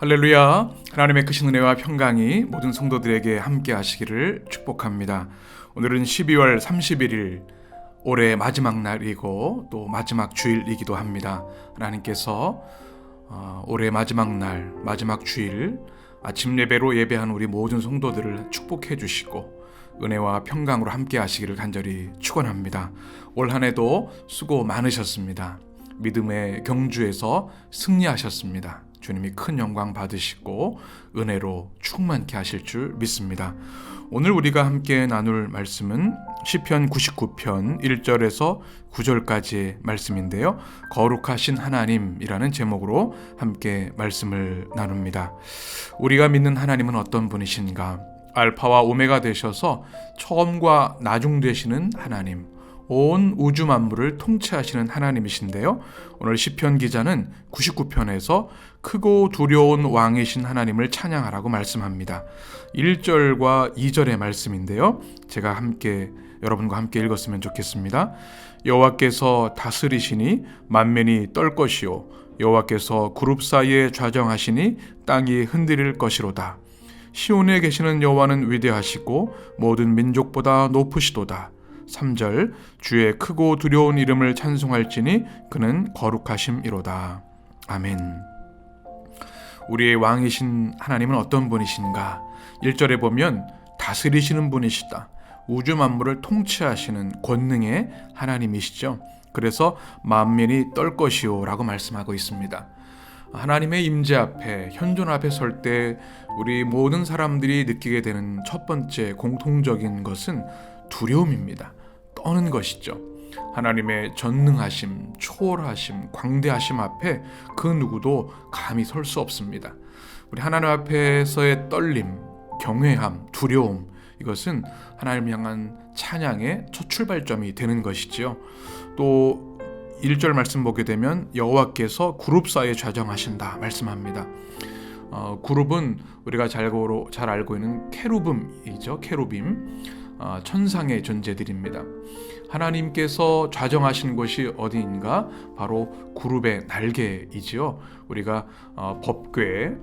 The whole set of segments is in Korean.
할렐루야. 하나님의 크신 은혜와 평강이 모든 성도들에게 함께 하시기를 축복합니다. 오늘은 12월 31일 올해 마지막 날이고 또 마지막 주일이기도 합니다. 하나님께서 올해 마지막 날, 마지막 주일 아침 예배로 예배하는 우리 모든 성도들을 축복해 주시고 은혜와 평강으로 함께 하시기를 간절히 축원합니다. 올 한 해도 수고 많으셨습니다. 믿음의 경주에서 승리하셨습니다. 주님이 큰 영광 받으시고 은혜로 충만케 하실 줄 믿습니다. 오늘 우리가 함께 나눌 말씀은 시편 99편 1절에서 9절까지의 말씀인데요. 거룩하신 하나님이라는 제목으로 함께 말씀을 나눕니다. 우리가 믿는 하나님은 어떤 분이신가? 알파와 오메가 되셔서 처음과 나중 되시는 하나님, 온 우주 만물을 통치하시는 하나님이신데요. 오늘 시편 기자는 99편에서 크고 두려운 왕이신 하나님을 찬양하라고 말씀합니다. 1절과 2절의 말씀인데요. 제가 여러분과 함께 읽었으면 좋겠습니다. 여호와께서 다스리시니 만민이 떨 것이요 여호와께서 그룹 사이에 좌정하시니 땅이 흔들릴 것이로다. 시온에 계시는 여호와는 위대하시고 모든 민족보다 높으시도다. 3절 주의 크고 두려운 이름을 찬송할지니 그는 거룩하심이로다. 아멘. 우리의 왕이신 하나님은 어떤 분이신가? 1절에 보면 다스리시는 분이시다. 우주 만물을 통치하시는 권능의 하나님이시죠. 그래서 만민이 떨 것이요 라고 말씀하고 있습니다. 하나님의 임재 앞에, 현존 앞에 설 때 우리 모든 사람들이 느끼게 되는 첫 번째 공통적인 것은 두려움입니다. 떠는 것이죠. 하나님의 전능하심, 초월하심, 광대하심 앞에 그 누구도 감히 설 수 없습니다. 우리 하나님 앞에서의 떨림, 경외함, 두려움, 이것은 하나님을 향한 찬양의 첫 출발점이 되는 것이지요. 또 1절 말씀 보게 되면 여호와께서 그룹 사이에 좌정하신다 말씀합니다. 그룹은 우리가 잘 알고 있는 케루빔이죠. 케루빔, 천상의 존재들입니다. 하나님께서 좌정하신 곳이 어디인가? 바로 그룹의 날개이지요. 우리가 법궤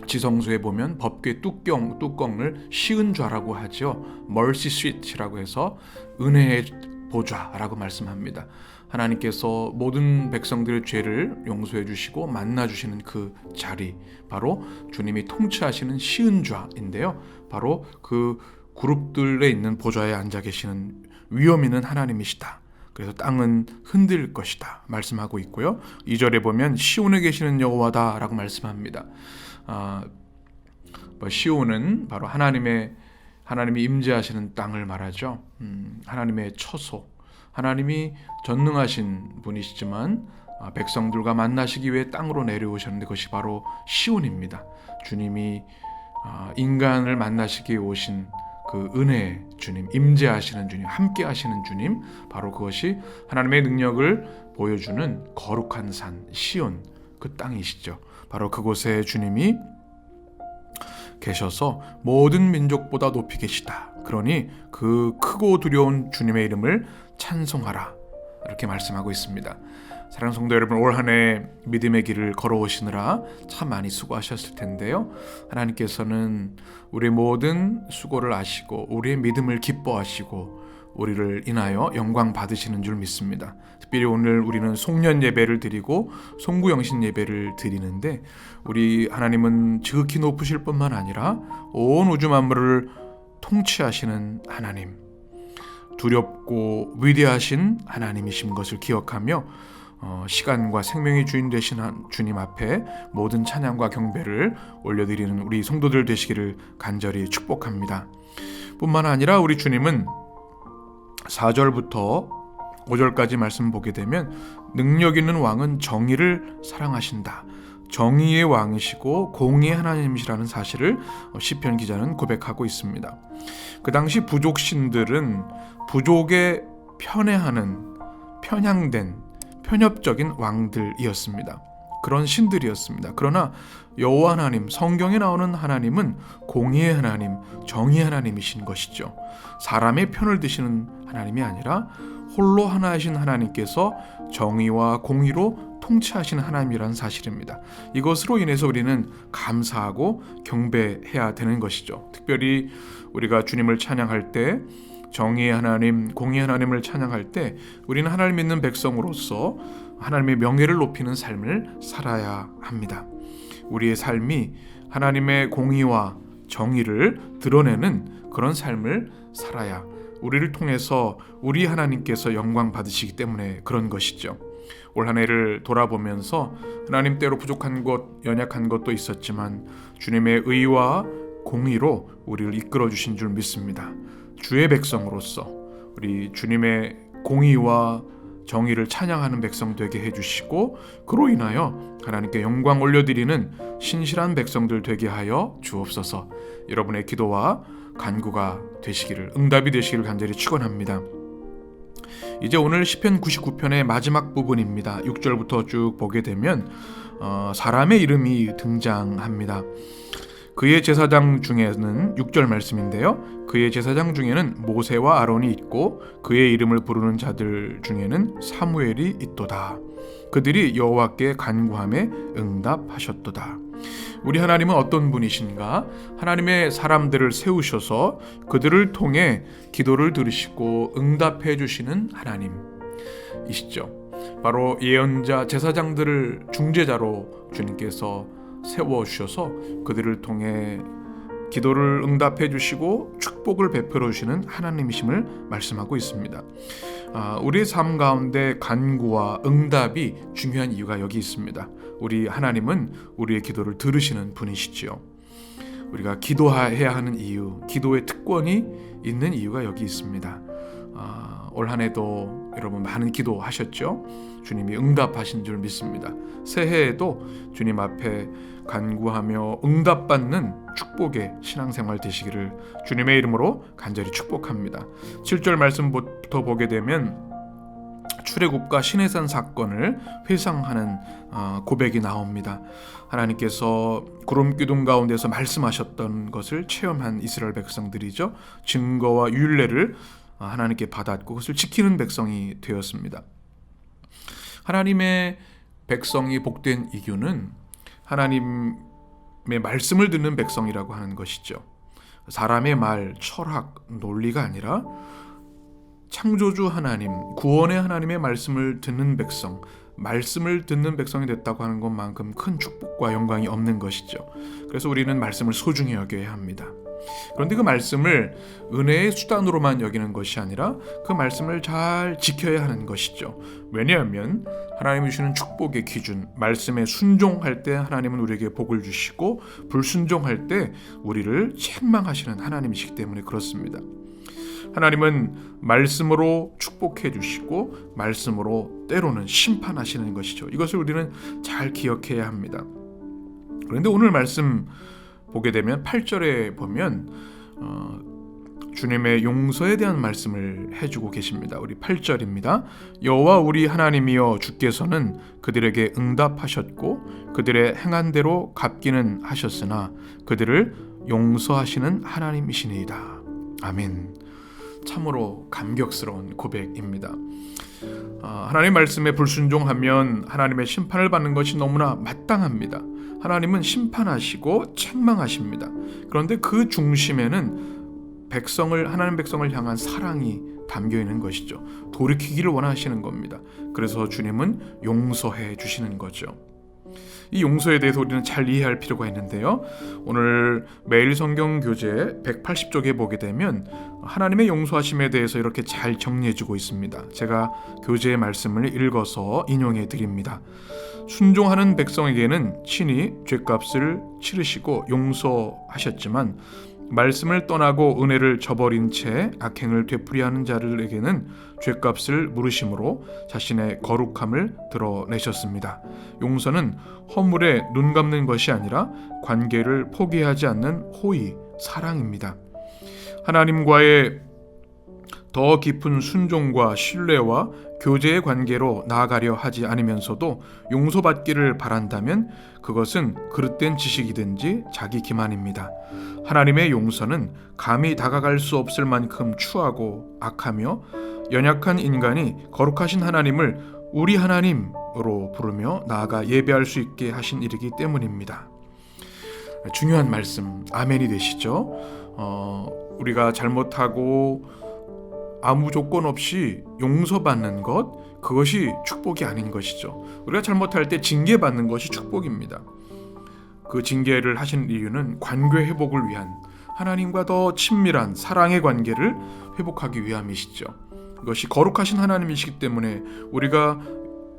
지성소에 보면 법궤 뚜껑을 시은좌라고 하죠. Mercy Seat이라고 해서 은혜의 보좌라고 말씀합니다. 하나님께서 모든 백성들의 죄를 용서해 주시고 만나 주시는 그 자리, 바로 주님이 통치하시는 시은좌인데요. 바로 그 그룹들에 있는 보좌에 앉아 계시는 위엄 있는 하나님이시다. 그래서 땅은 흔들릴 것이다 말씀하고 있고요. 2절에 보면 시온에 계시는 여호와다 라고 말씀합니다. 시온은 바로 하나님이 임재하시는 땅을 말하죠. 하나님의 처소, 하나님이 전능하신 분이시지만 백성들과 만나시기 위해 땅으로 내려오셨는데 그것이 바로 시온입니다. 주님이 인간을 만나시기 위해 오신 그 은혜의 주님, 임재하시는 주님, 함께 하시는 주님, 바로 그것이 하나님의 능력을 보여주는 거룩한 산 시온, 그 땅이시죠. 바로 그곳에 주님이 계셔서 모든 민족보다 높이 계시다. 그러니 그 크고 두려운 주님의 이름을 찬송하라, 이렇게 말씀하고 있습니다. 사랑하는 성도 여러분, 올 한 해 믿음의 길을 걸어오시느라 참 많이 수고하셨을 텐데요. 하나님께서는 우리 모든 수고를 아시고 우리의 믿음을 기뻐하시고 우리를 인하여 영광 받으시는 줄 믿습니다. 특별히 오늘 우리는 송년 예배를 드리고 송구영신 예배를 드리는데, 우리 하나님은 지극히 높으실 뿐만 아니라 온 우주 만물을 통치하시는 하나님, 두렵고 위대하신 하나님이신 것을 기억하며 시간과 생명의 주인 되신 주님 앞에 모든 찬양과 경배를 올려드리는 우리 성도들 되시기를 간절히 축복합니다. 뿐만 아니라 우리 주님은 4절부터 5절까지 말씀 보게 되면 능력 있는 왕은 정의를 사랑하신다, 정의의 왕이시고 공의의 하나님이시라는 사실을 시편 기자는 고백하고 있습니다. 그 당시 부족 신들은 부족에 편향된 편협적인 왕들이었습니다. 그런 신들이었습니다. 그러나 여호와 하나님, 성경에 나오는 하나님은 공의의 하나님, 정의의 하나님이신 것이죠. 사람의 편을 드시는 하나님이 아니라 홀로 하나이신 하나님께서 정의와 공의로 통치하시는 하나님이라는 사실입니다. 이것으로 인해서 우리는 감사하고 경배해야 되는 것이죠. 특별히 우리가 주님을 찬양할 때, 정의의 하나님, 공의의 하나님을 찬양할 때 우리는 하나님 믿는 백성으로서 하나님의 명예를 높이는 삶을 살아야 합니다. 우리의 삶이 하나님의 공의와 정의를 드러내는 그런 삶을 살아야 우리를 통해서 우리 하나님께서 영광 받으시기 때문에 그런 것이죠. 올 한 해를 돌아보면서 하나님 때로 부족한 것, 연약한 것도 있었지만 주님의 의와 공의로 우리를 이끌어 주신 줄 믿습니다. 주의 백성으로서 우리 주님의 공의와 정의를 찬양하는 백성 되게 해주시고, 그로 인하여 하나님께 영광 올려드리는 신실한 백성들 되게 하여 주옵소서. 여러분의 기도와 간구가 되시기를, 응답이 되시기를 간절히 축원합니다. 이제 오늘 시편 99편의 마지막 부분입니다. 6절부터 쭉 보게 되면 사람의 이름이 등장합니다. 그의 제사장 중에는 6절 말씀인데요. 그의 제사장 중에는 모세와 아론이 있고 그의 이름을 부르는 자들 중에는 사무엘이 있도다. 그들이 여호와께 간구함에 응답하셨도다. 우리 하나님은 어떤 분이신가? 하나님의 사람들을 세우셔서 그들을 통해 기도를 들으시고 응답해 주시는 하나님이시죠. 바로 예언자, 제사장들을 중재자로 주님께서 세워주셔서 그들을 통해 기도를 응답해 주시고 축복을 베풀어 주시는 하나님이심을 말씀하고 있습니다. 우리의 삶 가운데 간구와 응답이 중요한 이유가 여기 있습니다. 우리 하나님은 우리의 기도를 들으시는 분이시지요. 우리가 기도해야 하는 이유, 기도의 특권이 있는 이유가 여기 있습니다. 올 한 해도 여러분 많은 기도하셨죠? 주님이 응답하신 줄 믿습니다. 새해에도 주님 앞에 간구하며 응답받는 축복의 신앙생활 되시기를 주님의 이름으로 간절히 축복합니다. 7절 말씀부터 보게 되면 출애굽과 시내산 사건을 회상하는 고백이 나옵니다. 하나님께서 구름 기둥 가운데서 말씀하셨던 것을 체험한 이스라엘 백성들이죠. 증거와 율례를 하나님께 받았고 그것을 지키는 백성이 되었습니다. 하나님의 백성이 복된 이유는 하나님의 말씀을 듣는 백성이라고 하는 것이죠. 사람의 말, 철학, 논리가 아니라 창조주 하나님, 구원의 하나님의 말씀을 듣는 백성, 말씀을 듣는 백성이 됐다고 하는 것만큼 큰 축복과 영광이 없는 것이죠. 그래서 우리는 말씀을 소중히 여겨야 합니다. 그런데 그 말씀을 은혜의 수단으로만 여기는 것이 아니라 그 말씀을 잘 지켜야 하는 것이죠. 왜냐하면 하나님이 주시는 축복의 기준, 말씀에 순종할 때 하나님은 우리에게 복을 주시고 불순종할 때 우리를 책망하시는 하나님이시기 때문에 그렇습니다. 하나님은 말씀으로 축복해 주시고 말씀으로 때로는 심판하시는 것이죠. 이것을 우리는 잘 기억해야 합니다. 그런데 오늘 말씀 보게 되면 8절에 보면 주님의 용서에 대한 말씀을 해주고 계십니다. 우리 8절입니다. 여호와 우리 하나님이여 주께서는 그들에게 응답하셨고 그들의 행한 대로 갚기는 하셨으나 그들을 용서하시는 하나님이시니이다. 아멘. 참으로 감격스러운 고백입니다. 하나님 말씀에 불순종하면 하나님의 심판을 받는 것이 너무나 마땅합니다. 하나님은 심판하시고 책망하십니다. 그런데 그 중심에는 하나님 백성을 향한 사랑이 담겨 있는 것이죠. 돌이키기를 원하시는 겁니다. 그래서 주님은 용서해 주시는 거죠. 이 용서에 대해서 우리는 잘 이해할 필요가 있는데요. 오늘 매일 성경 교재 180쪽에 보게 되면 하나님의 용서하심에 대해서 이렇게 잘 정리해주고 있습니다. 제가 교재의 말씀을 읽어서 인용해 드립니다. 순종하는 백성에게는 친히 죗값을 치르시고 용서하셨지만 말씀을 떠나고 은혜를 저버린 채 악행을 되풀이하는 자들에게는 죗값을 물으심으로 자신의 거룩함을 드러내셨습니다. 용서는 허물에 눈 감는 것이 아니라 관계를 포기하지 않는 호의, 사랑입니다. 하나님과의 더 깊은 순종과 신뢰와 교제의 관계로 나아가려 하지 않으면서도 용서받기를 바란다면 그것은 그릇된 지식이든지 자기 기만입니다. 하나님의 용서는 감히 다가갈 수 없을 만큼 추하고 악하며 연약한 인간이 거룩하신 하나님을 우리 하나님으로 부르며 나아가 예배할 수 있게 하신 일이기 때문입니다. 중요한 말씀 아멘이 되시죠? 우리가 잘못하고 아무 조건 없이 용서받는 것, 그것이 축복이 아닌 것이죠. 우리가 잘못할 때 징계받는 것이 축복입니다. 그 징계를 하신 이유는 관계 회복을 위한 하나님과 더 친밀한 사랑의 관계를 회복하기 위함이시죠. 이것이 거룩하신 하나님이시기 때문에 우리가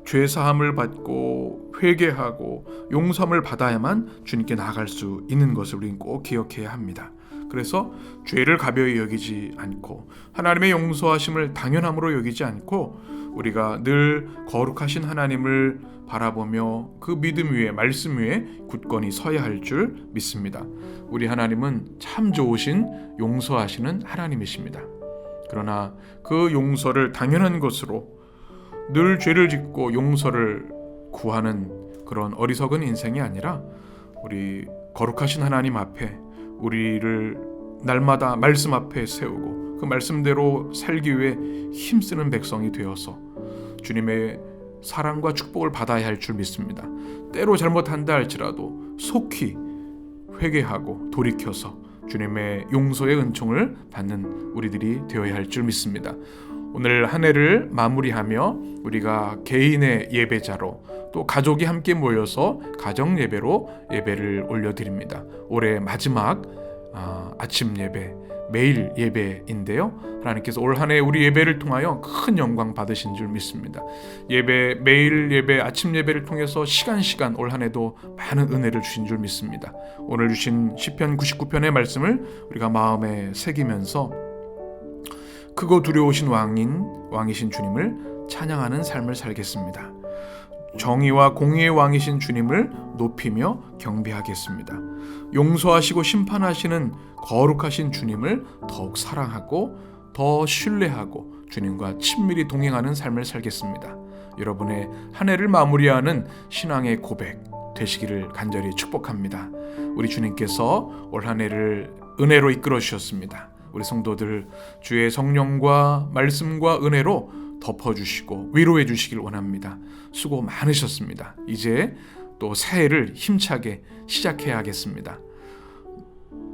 죄 사함을 받고 회개하고 용서함을 받아야만 주님께 나아갈 수 있는 것을 우리는 꼭 기억해야 합니다. 그래서 죄를 가벼이 여기지 않고 하나님의 용서하심을 당연함으로 여기지 않고 우리가 늘 거룩하신 하나님을 바라보며 그 믿음 위에 말씀 위에 굳건히 서야 할 줄 믿습니다. 우리 하나님은 참 좋으신 용서하시는 하나님이십니다. 그러나 그 용서를 당연한 것으로 늘 죄를 짓고 용서를 구하는 그런 어리석은 인생이 아니라 우리 거룩하신 하나님 앞에 우리를 날마다 말씀 앞에 세우고 그 말씀대로 살기 위해 힘쓰는 백성이 되어서 주님의 사랑과 축복을 받아야 할 줄 믿습니다. 때로 잘못한다 할지라도 속히 회개하고 돌이켜서 주님의 용서의 은총을 받는 우리들이 되어야 할 줄 믿습니다. 오늘 한 해를 마무리하며 우리가 개인의 예배자로 또 가족이 함께 모여서 가정 예배로 예배를 올려드립니다. 올해 마지막 아침 예배, 매일 예배인데요. 하나님께서 올 한 해 우리 예배를 통하여 큰 영광 받으신 줄 믿습니다. 예배, 매일 예배, 아침 예배를 통해서 시간 올 한 해도 많은 은혜를 주신 줄 믿습니다. 오늘 주신 시편 99편의 말씀을 우리가 마음에 새기면서 크고 두려우신 왕이신 주님을 찬양하는 삶을 살겠습니다. 정의와 공의의 왕이신 주님을 높이며 경배하겠습니다. 용서하시고 심판하시는 거룩하신 주님을 더욱 사랑하고 더 신뢰하고 주님과 친밀히 동행하는 삶을 살겠습니다. 여러분의 한 해를 마무리하는 신앙의 고백 되시기를 간절히 축복합니다. 우리 주님께서 올 한 해를 은혜로 이끌어 주셨습니다. 우리 성도들 주의 성령과 말씀과 은혜로 덮어주시고 위로해 주시길 원합니다. 수고 많으셨습니다. 이제 또 새해를 힘차게 시작해야 하겠습니다.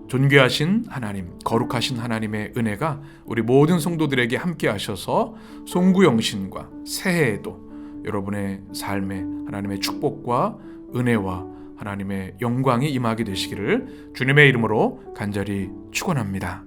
존귀하신 하나님, 거룩하신 하나님의 은혜가 우리 모든 성도들에게 함께 하셔서 송구영신과 새해에도 여러분의 삶에 하나님의 축복과 은혜와 하나님의 영광이 임하게 되시기를 주님의 이름으로 간절히 축원합니다.